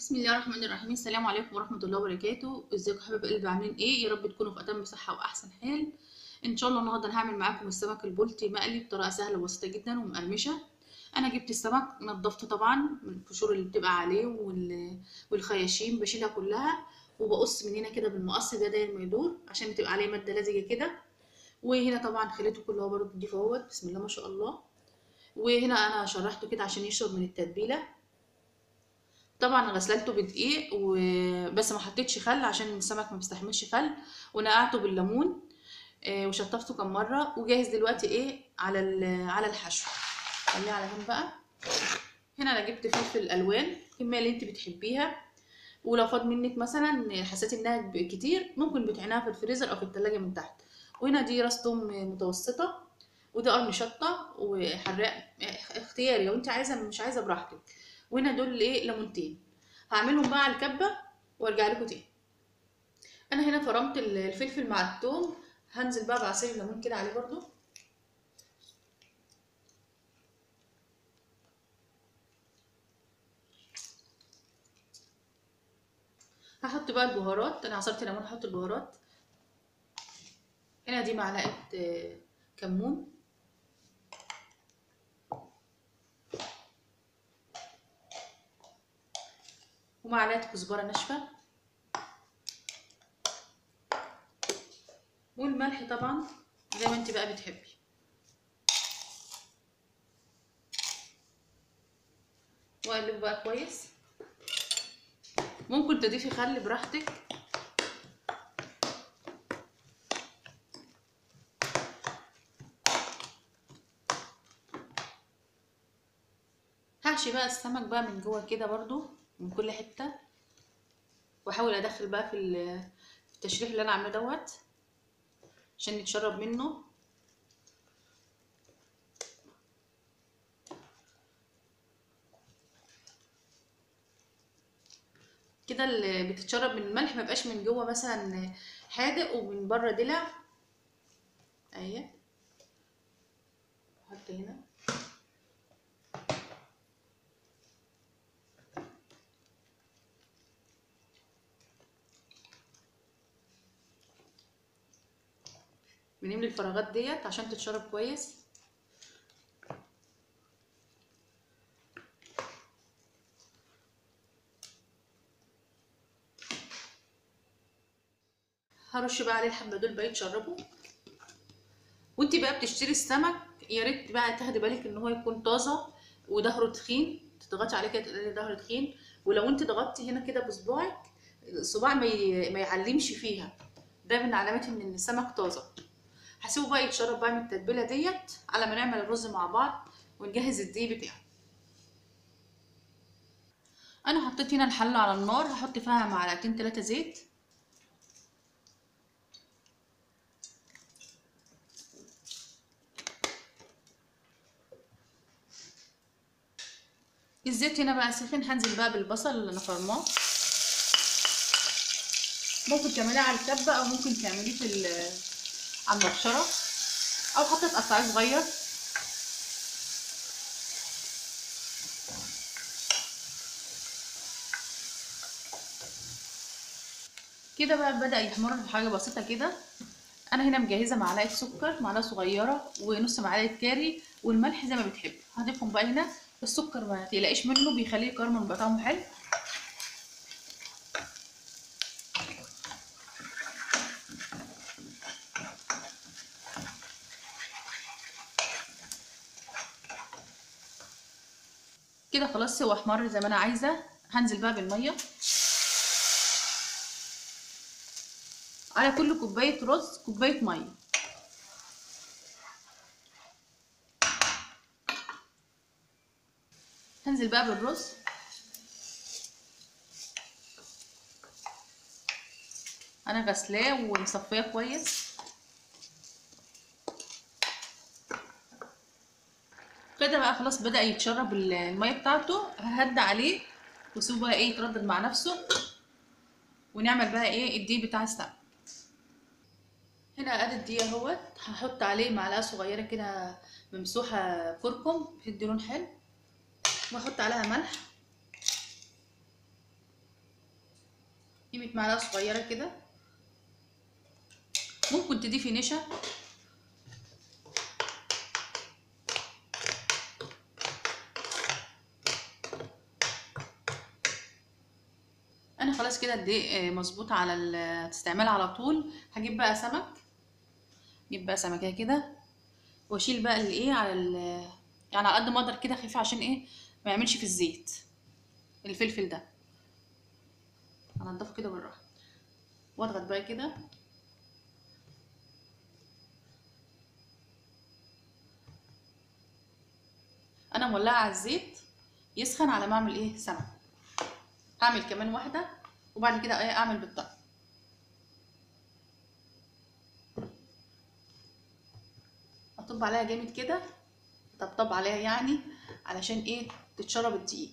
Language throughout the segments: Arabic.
بسم الله الرحمن الرحيم. السلام عليكم ورحمة الله وبركاته. ازيكم حبايب قلبي، عاملين ايه؟ يا رب تكونوا في اتم صحة واحسن حال. ان شاء الله النهارده انا هعمل معاكم السمك البلطي مقلي بطريقة سهلة وبسيطة جدا ومقرمشة. انا جبت السمك نضفته طبعا من القشور اللي بتبقى عليه والخياشيم، بشيلها كلها وبقص من هنا كده بالمقص ده داير ما يدور عشان تبقى عليه مادة لزجة كده. وهنا طبعا خليته كله برضه نضيف اهوت، بسم الله ما شاء الله. وهنا انا شرحته كده عشان يشرب من التتبيلة. طبعا غسلته بدقيق وبس، ما حطيتش خل عشان السمك ما بيستحملش خل. ونقعته بالليمون وشطفته كم مره. وجاهز دلوقتي ايه على الحشو. خليه على جنب بقى. هنا انا جبت فلفل الوان الكميه اللي انت بتحبيها، ولو فاض منك مثلا حسيت انها كتير ممكن بتعينها في الفريزر او في التلاجة من تحت. وهنا دي راس توم متوسطه، وده قرن شطه وحراق اختياري، لو انت عايزه مش عايزه براحتك. وهنا دول ايه ليمونتين. هعملهم بقى على الكبه وارجع لكم تاني. انا هنا فرمت الفلفل مع الثوم، هنزل بقى بعصير الليمون كده عليه برضو. هحط بقى البهارات، انا عصرت ليمون هحط البهارات. هنا دي معلقه كمون، ومعلقه كزبره ناشفه، والملح طبعا زي ما انت بقى بتحبي. واقلب بقى كويس. ممكن تضيفي خل براحتك. هحشي بقى السمك بقى من جوه كده برضو من كل حته، واحاول ادخل بقى في التشريح اللي انا عاملاه دوت عشان يتشرب منه كده. اللي بتتشرب من الملح ما يبقاش من جوه مثلا حادق ومن بره دلع. اهي احط هنا. بنملي الفراغات ديت عشان تتشرب كويس. هرش بقى عليه الحبه دول بقى يتشربوا. وانت بقى بتشتري السمك يا ريت بقى تاخدي بالك ان هو يكون طازه وظهره تخين، تضغطي عليه كده تلاقي ظهره تخين. ولو انت ضغطتي هنا كده بصباعك الصباع ما يعلمش فيها، ده من علامات ان السمك طازه. هسيبه بقى يتشرب بقى من التتبيله ديت على ما نعمل الرز مع بعض ونجهز الدقيق بتاعه. انا حطيت هنا الحله على النار، هحط فيها معلقتين 3 زيت. الزيت هنا بقى سخن، هنزل بقى بالبصل اللي انا فرماه. ممكن تعمليه على الكبه او ممكن تعمليه على المبشره، او حتى تقطعيه صغير. كده بقى بدأ يحمر بحاجه بسيطه كده. انا هنا مجهزه معلقه سكر، معلقه صغيره ونص معلقه كاري، والملح زي ما بتحبي هضيفهم بقى هنا. السكر ما تقلقيش منه، بيخليه يكرمل بيبقى طعمه حلو. كده خلاص هو احمر زي ما انا عايزه. هنزل بقى بالميه على كل كوبايه رز كوبايه ميه. هنزل بقى بالرز. انا غسلاه ومصفيه كويس. كده بقى خلاص بدأ يتشرب الميه بتاعته. ههدى عليه واسيبه بقى ايه يتردد مع نفسه، ونعمل بقى ايه الدقيق بتاع السمك. هنا ادي الدقيق اهوت، هحط عليه معلقه صغيره كده ممسوحه كركم بتدي لون حلو، واحط عليها ملح قيمة معلقة صغيرة كده. ممكن تضيفي نشا. انا خلاص كده الدقيق مظبوط على الاستعمال على طول. هجيب بقى سمك، اجيب بقى سمكية كده واشيل بقى الايه على يعني على قد ما اقدر كده خفيف، عشان ايه ما يعملش في الزيت. الفلفل ده هنضفه كده بالراحه، واضغط بقى كده. انا مولعه على الزيت يسخن على ما اعمل ايه سمك. هعمل كمان واحده وبعد كده ايه اعمل بالطبق. اطب عليها جامد كده، طبطب عليها يعني علشان ايه تتشرب الدقيق.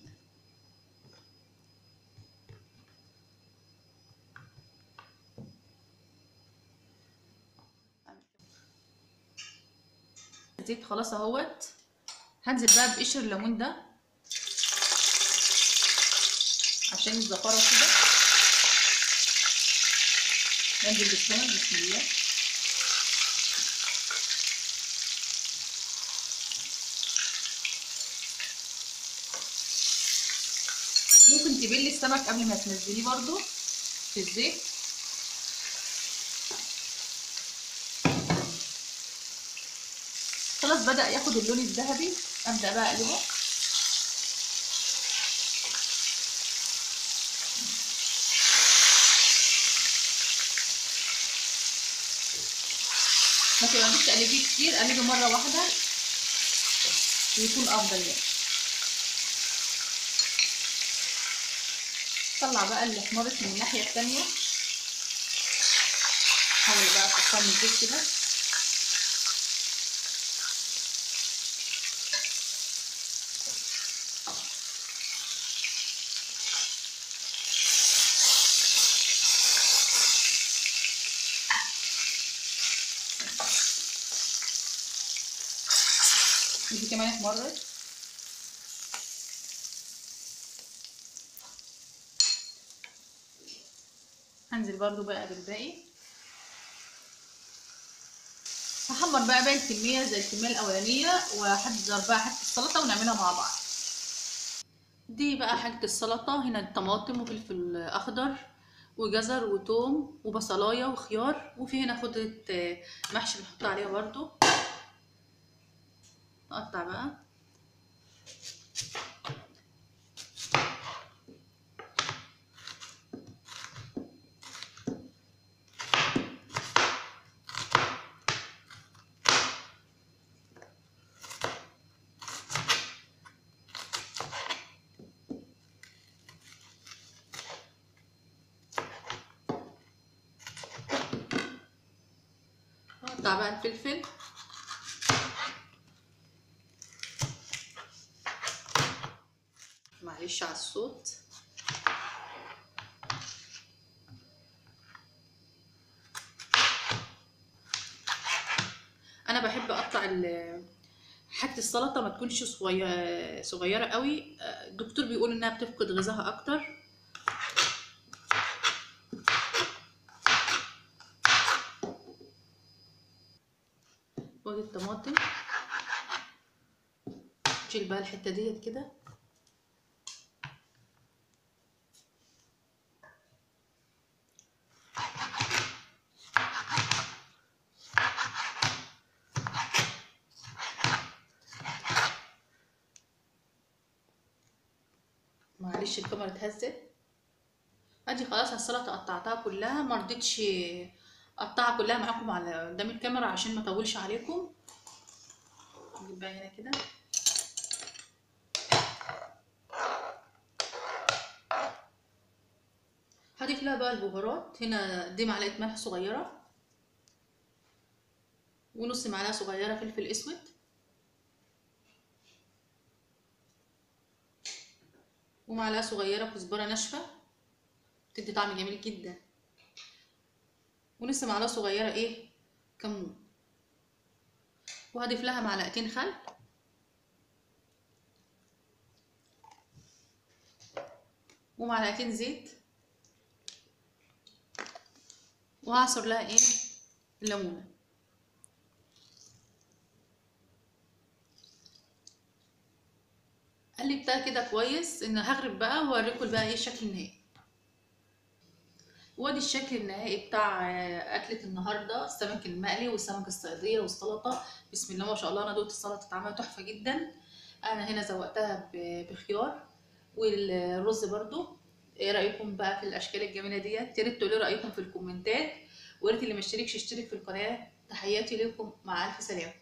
الزيت خلاص اهوت. هنزل بقى بقشر الليمون ده عشان الزفاره كده. ننزل بالسمك بسم الله. ممكن تبلي السمك قبل ما تنزليه برضو في الزيت. خلاص بدأ ياخد اللون الذهبي، ابدأ بقى اقلبه. ما تقعديش تقلبيه كتير، قلبي مره واحده ويكون افضل يعني. طلع بقى اللي احمرت من الناحيه التانيه. حاول بقى تحطها من الزيت كده. ودي كمان احمرت. هنزل برضو بقى بالباقي. هحمر بقى باقي الكميه زي الكميه الاولانيه، واحضر بقى حاجه السلطه ونعملها مع بعض. دي بقى حاجه السلطه. هنا الطماطم وفلفل اخضر وجزر وتوم وبصلايه وخيار، وفي هنا خضره محشي بنحط عليها برضو. نقطع بقى. نقطع بقى الفلفل. معلش على الصوت. انا بحب اقطع حاجه السلطه ما تكونش صغيره قوي. الدكتور بيقول انها بتفقد غذائها اكتر. وادي الطماطم. شيل بقى الحته ديت كده. معلش الكاميرا اتهزت. ادي خلاص السلطه قطعتها كلها، ما رضيتش اقطعها كلها معاكم على قدام الكاميرا عشان ما اطولش عليكم. نجيب بقى هنا كده. هضيف لها بقى البهارات. هنا دي معلقه ملح صغيره، ونص معلقه صغيره فلفل اسود، ومعلقه صغيره كزبره ناشفه بتدي طعم جميل جدا، ونص معلقه صغيره كمون. وهضيف لها معلقتين خل، ومعلقتين زيت، وهعصر لها ايه الليمونه. قلبتها كده كويس. ان هغرب بقى واوريكم بقى ايه الشكل النهائي. وادي الشكل النهائي بتاع اكله النهارده، السمك المقلي والسمك الصياديه والسلطه. بسم الله ما شاء الله، انا دوقت السلطه طعمها تحفه جدا. انا هنا زوقتها بخيار، والرز برضو. ايه رايكم بقى في الاشكال الجميله ديت؟ يا ريت تقولوا رايكم في الكومنتات، ويا ريت اللي مشتركش يشترك في القناه. تحياتي لكم، مع الف سلامه.